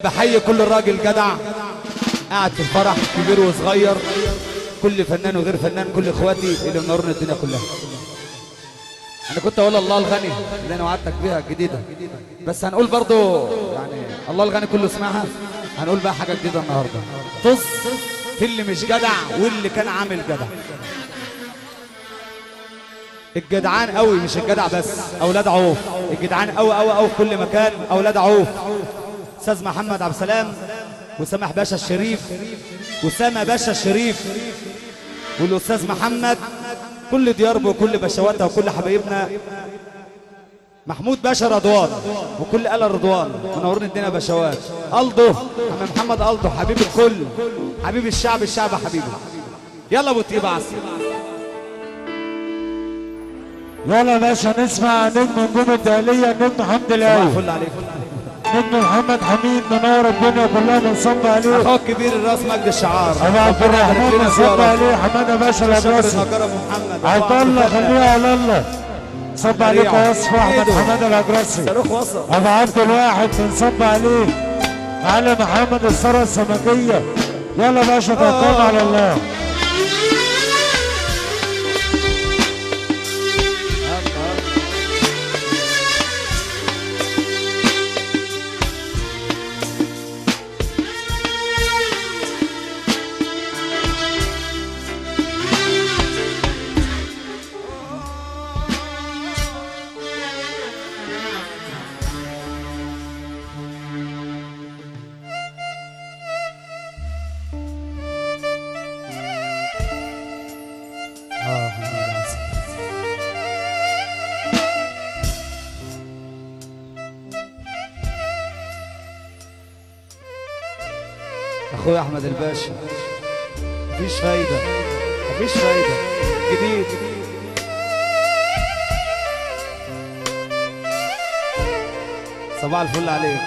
بحيي كل راجل جدع قاعد في الفرح، كبير وصغير، كل فنان وغير فنان، كل اخواتي اللي منورنا الدنيا كلها. انا كنت اقول الله الغني اللي انا وعدتك بيها الجديده، بس هنقول برضو يعني الله الغني كله سمعها. هنقول بقى حاجه جديده النهارده، طز في اللي مش جدع واللي كان عامل جدع. الجدعان قوي، مش الجدع بس، اولاد عوف. الجدعان قوي قوي قوي في كل مكان، اولاد عوف. استاذ محمد عبد السلام وسامح باشا الشريف وسامة باشا الشريف والاستاذ محمد، كل دياربه وكل باشواتها وكل حبايبنا، محمود باشا رضوان وكل آل رضوان منورين الدنيا باشوات. الدو عم محمد الدو حبيب الكل، حبيب الشعب، الشعب حبيبي. يلا ابو طيبه عسل. يلا يا باشا نسمع نجم نجوم الدهليه، النجم حمد القاوي. صباح الفل عليك. نجم محمد حميد منور الدنيا كلها، بنصب عليه. اخوك كبير الراس مجد الشعار ابو عبد الرحمن بنصب عليه. حماده باشا الابراسي. عبد الله خليها على الله. صب عليك وصف احمد حماده الابراسي. صاروخ وصل. ابو عبد الواحد بنصب عليه. علي محمد الثروه السمكيه. يلا باشا توكلنا على الله. اخويا احمد الباشا، مفيش فايده، مفيش فايده. جديد صباح الفل عليك،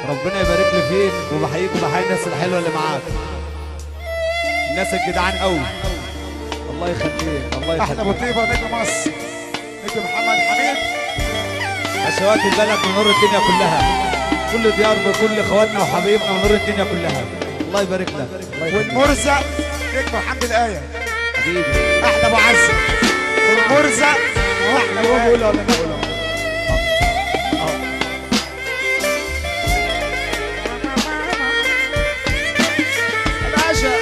ربنا يبارك لي فيك، وبحييك وبحيي الناس الحلوه اللي معاك، الناس الجدعان قوي. الله يخليك، الله يخليك. احلى ابو طيبه نجم مصر، نجم محمد حميد. اشواك البلد منور الدنيا كلها، كل ديارنا وكل اخواتنا وحبايبنا منور الدنيا كلها. الله يبارك لك. والمرزق نجم حمد الآية حبيبي. احلى ابو عزه. والمرزق واحلى ابو بقول ولا بقول؟ باشا.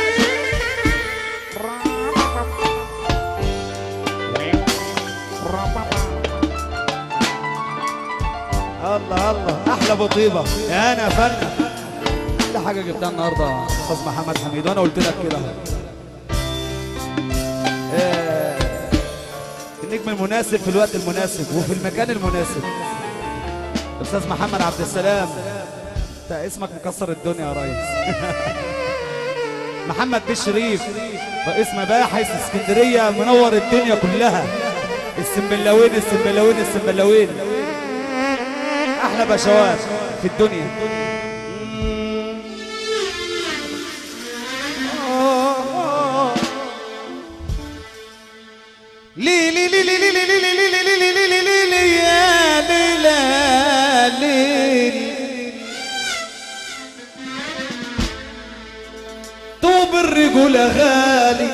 الله الله، احلى ابو طيبه يا انا فن. كل حاجه جبتها النهارده استاذ محمد حميد، وانا قلت لك كده. النجم المناسب في الوقت المناسب وفي المكان المناسب. استاذ محمد عبد السلام، انت اسمك مكسر الدنيا يا ريس. محمد بيه الشريف رئيس مباحث اسكندريه منور الدنيا كلها. السنبلاوين السنبلاوين السنبلاوين، احلى باشوات في الدنيا. لي لي لي لي لي لي لي لي لي لي لي لي لي يا ليلى ليل، طوب الرجولة غالي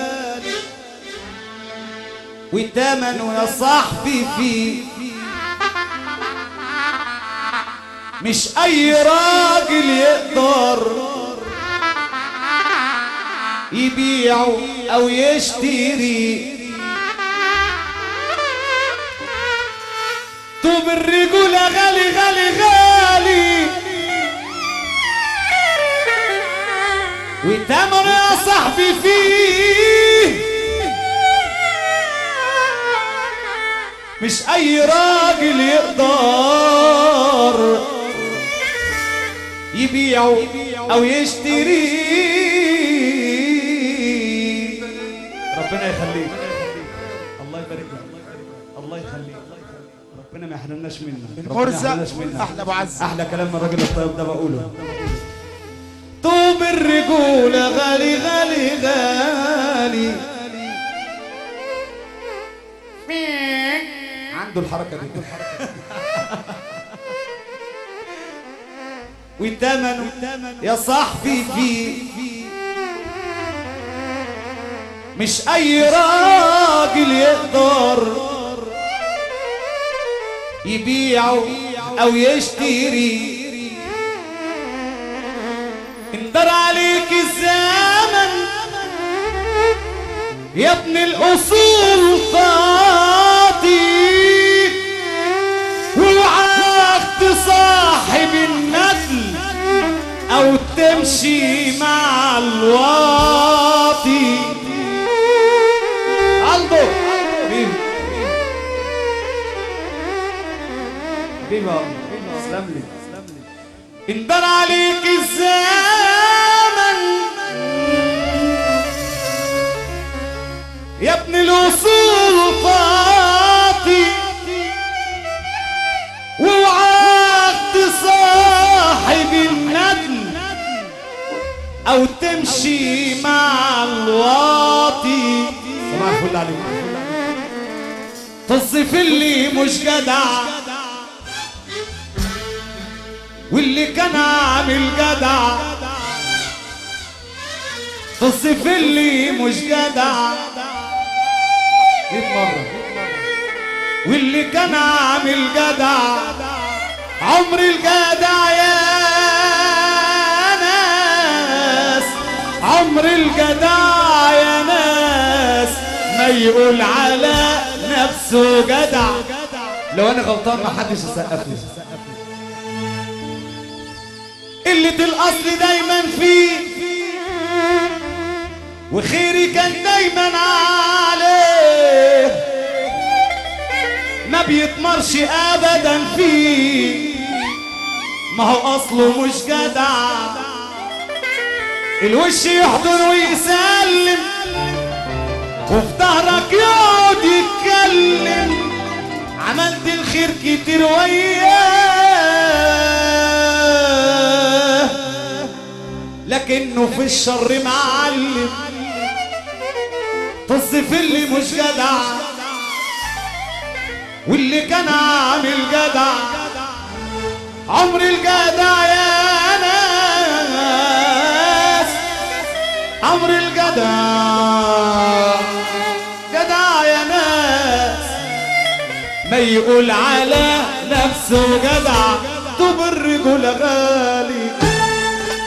والثمن يا صاحبي فيه، مش أي راجل يقدر يبيعه أو يشتري. طوب الرجولة غالي غالي غالي والثمن يا صاحبي فيه، مش أي راجل يقدر يبيعه أو يشتري. ربنا يخليك، الله يبارك لك، الله يخليك، ربنا ما يحرمناش منك. المرزق احلى ابو عزه. احلى كلام من الراجل الطيب ده بقوله. طوب الرجوله غالي غالي غالي، عنده الحركه دي. وتمنه يا صاحبي فيه، مش اي راجل يقدر يبيعه او يشتري. اندر عليك الزمن يا ابن الاصول خاطي، واوعاك تصاحب الندل او تمشي مع الواطي. عالدو بيبا اسلم لي. اندر عليك الزمن يا ابن الاصول خاطي، واوعاك تصاحب الندل او تمشي مع الواطي. صباح الفل عليكم. تصف اللي مش جدع واللي كان عامل جدع، تصف اللي مش جدع 100 مرة، واللي كان عامل جدع. عمر الجدع يا ناس، عمر الجدع يا ناس ما يقول على نفسه جدع. لو انا غلطان ما حدش يسقف لي. قلة الأصل دايما فيه، وخيري كان دايما عليه، ما بيتمرش أبدا فيه، ما هو أصله مش جدع. الوش يحضن ويسلم وفي ظهرك يقعد يتكلم، عملت الخير كتير وياه لكنه في الشر معلم. تصف اللي مش جدع واللي كان عامل جدع. عمر الجدع يا ناس، عمر الجدع جدع يا ناس ما يقول على نفسه جدع. طب الرجل غالي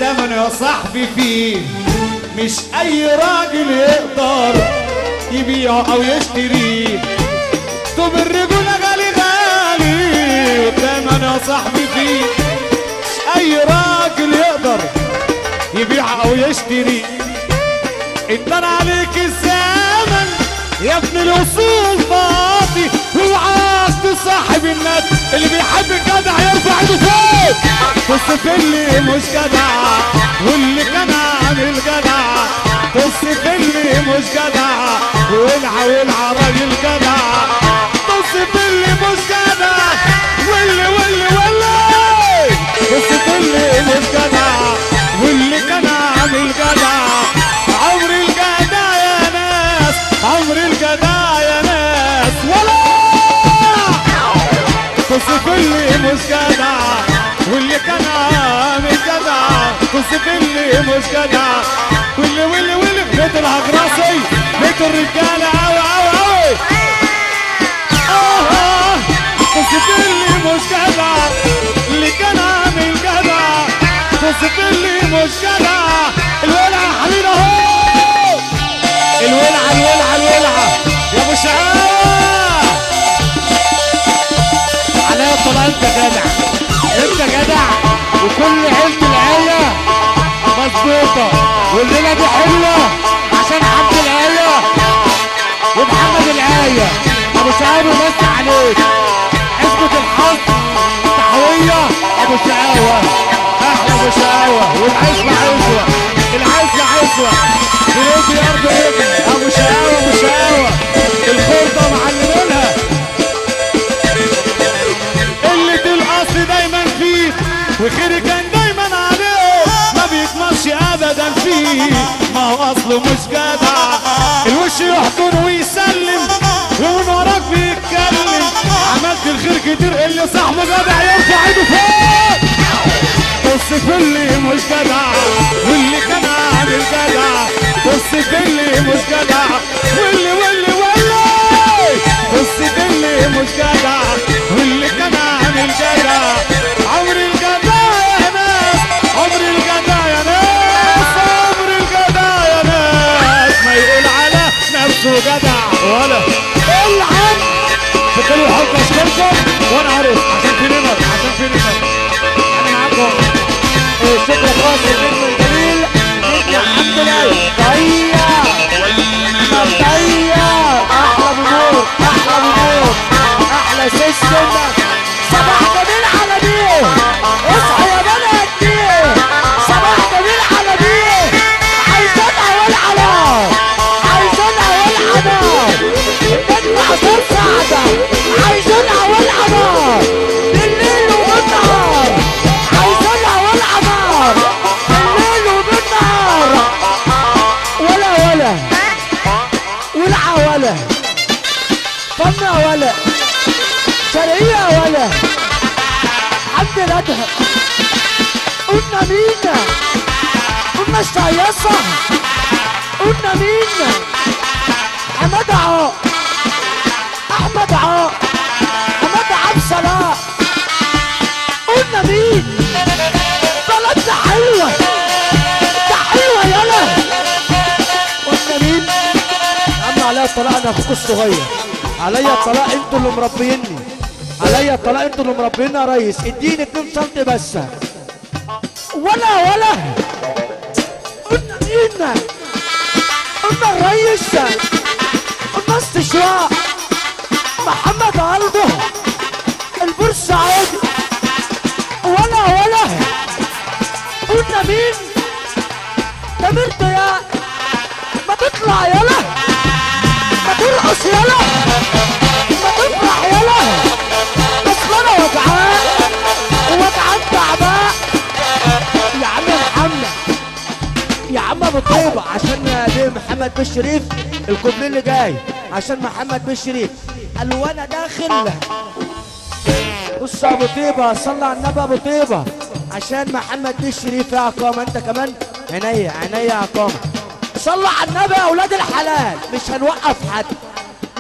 تمنه يا صاحبي فيه، مش اي راجل يقدر يبيعه او يشتريه. طب الرجل غالي غالي تمنه يا صاحبي فيه، مش اي راجل يقدر يبيعه او يشتريه. اندر عليك الزمن يا ابن الاصول فاضي، اوعاك تصاحب الند. اللي بيحب الجدع يرفع ايده فوق. تصف اللي مش جدع واللي كان عامل جدع، تصف اللي مش جدع والعى والعى راجل جدع. تصف اللي مش جدع واللي تصف اللي مش جدع واللي كان عامل جدع. عمر الجدع يا ناس، عمر الجدع يا ناس ولا تصف اللي مش جدع واللي كان عامل جدع. تصف اللي مش جدع واللي بيت الهجراسي بيت الرجاله اوي اوي اوي. تصف اللي مش جدع اللي كان عامل جدع. تصف اللي مش جدع. الولعه حبيبي اهو، الولعه الولعه الولعه يا ابو شقاوه. عليا طلع انت جدع، انت جدع وكل عيلة العيلة مظبوطة، والليلة دي حلوة عشان عبد العيلة ومحمد العيلة. ابو شقاوه بيمسي عليك، عزبة الحظ تحوية ابو شقاوه. احلى ابو شقاوه والعزبة عزوة، العزبة عزوة بيدي ارض رجل. ابو شقاوه ابو شقاوه الخلطة معلمينها. قلة الاصل دايما فيه وخيري كان دايما عليه، ما بيتمرش ابدا فيه، ما هو اصله مش جدع. الوش يحضن ويسلم ومن وراك بيتكلم، عملت الخير كتير اللي صاحبه جدع يرفع ايده فوق. في اللي مش جدع واللي كان عامل جدع، بص في اللي مش جدع واللي بص في اللي مش جدع واللي كان عامل جدع. عمر الجدع يا ناس، عمر الجدع يا ناس، عمر الجدع يا ناس ما يقول على نفسه جدع ولا العب. تكلوا الحب اشكركم وانا عارف عشان في نمر، عشان في نمر انا معاكم. شكرا خاص للنجم الجميل نجم حمد الله. طيب طيب احلى بنور، احلى بنور، احلى سيستم. صباح جميل على مين؟ اصحوا يا بنات مين؟ صباح جميل على مين؟ عايزينها ولعة نار، عايزينها ولعة نار. النجم عصام سعدة عايزينها ولعة نار بالليل وبالنهار، عايزينها ولعة نار بالليل وبالنهار. ولا ولعة ولا فنة ولا شرقية ولا حد ندهب. قلنا مين؟ قلنا الشياصة، قلنا مين؟ حماد عاق، احمد عاق، حماد عبد السلام. قلنا مين؟ بلدنا حلوة، ده حلوة يلا. قلنا مين؟ يا عم عليا الطلاق، انا اخوك الصغير، عليا الطلاق انتوا اللي مربيني، عليا الطلاق انتوا اللي مربيني يا ريس. اديني 2 سم بس. ولا قلنا مين؟ قلنا الريس، قلنا استشراق محمد قلبه البورسعيدي. ولا قلنا مين؟ تامر ضياء. ما تطلع يلا، ما ترقص يلا، ما تفرح يلا. اصل انا وجعان تعبان يا عم محمد، يا عم ابو طيبه. عشان دي محمد بن شريف الكوبليه اللي جاي عشان محمد بن شريف قال وانا داخل. بص يا ابو طيبه، صلى على النبي ابو طيبه عشان محمد بن شريف يا عقامه. انت كمان عينيا عينيا يا عقامه. صلى على النبي يا اولاد الحلال، مش هنوقف حد.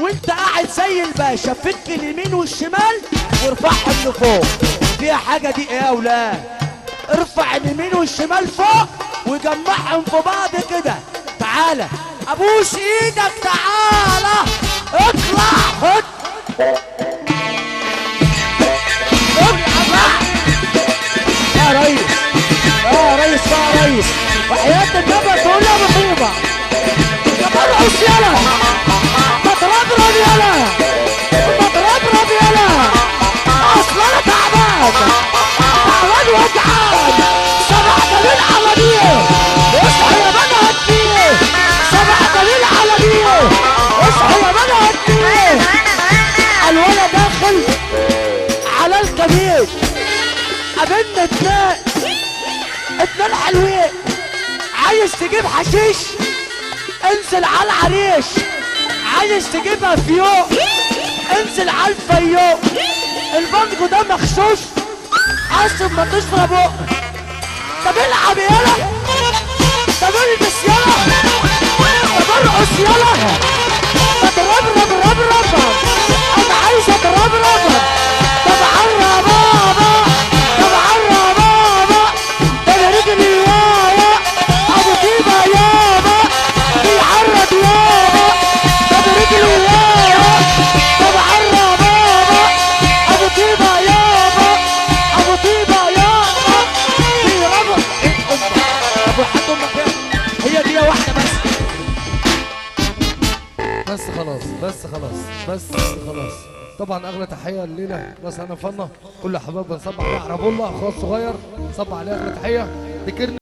وانت قاعد زي الباشا فك اليمين والشمال وارفعهم لفوق. فيها حاجه دي ايه يا اولاد؟ ارفع اليمين والشمال فوق وجمعهم في بعض كده. تعالى ابوس ايدك، تعالى اطلع خد يا ريس، يا ريس، يا ريس. وحياة النبي تقول يا ابو طيبه ما ترقص يلا، ما تربرب يلا، ما تربرب يلا. اصل انا تعبان وجعان. صباح جميل على مين؟ اصحى يا بنات مين؟ صباح جميل على مين؟ اصحى يا بنات مين؟ الولد داخل على الكبير، قابلنا اتنين حلوين. عايز تجيب حشيش انزل على العريش، عايز تجيبها في يوم انزل على الفيوم. البنجو ده مخشوش حاسب ما تشربه. طب العب يلا، طب البس يلا، طب ارقص يلا، طب رب. انا عايز اتربرب. طب عرى بابا، طب عرى بابا، طب رجلي يابا، ابو طيبه يابا بيعرض يابا. طب رجلي يابا، طب عرى بابا، ابو طيبه يابا، ابو طيبه يابا بيربط. ابو حد امك هي دي واحده بس خلاص. طبعا اغلى تحيه الليله بس انا فنا كل حبايبنا نصب على عرب الله اخويا الصغير، صب عليه اغلى تحيه. ذكرنا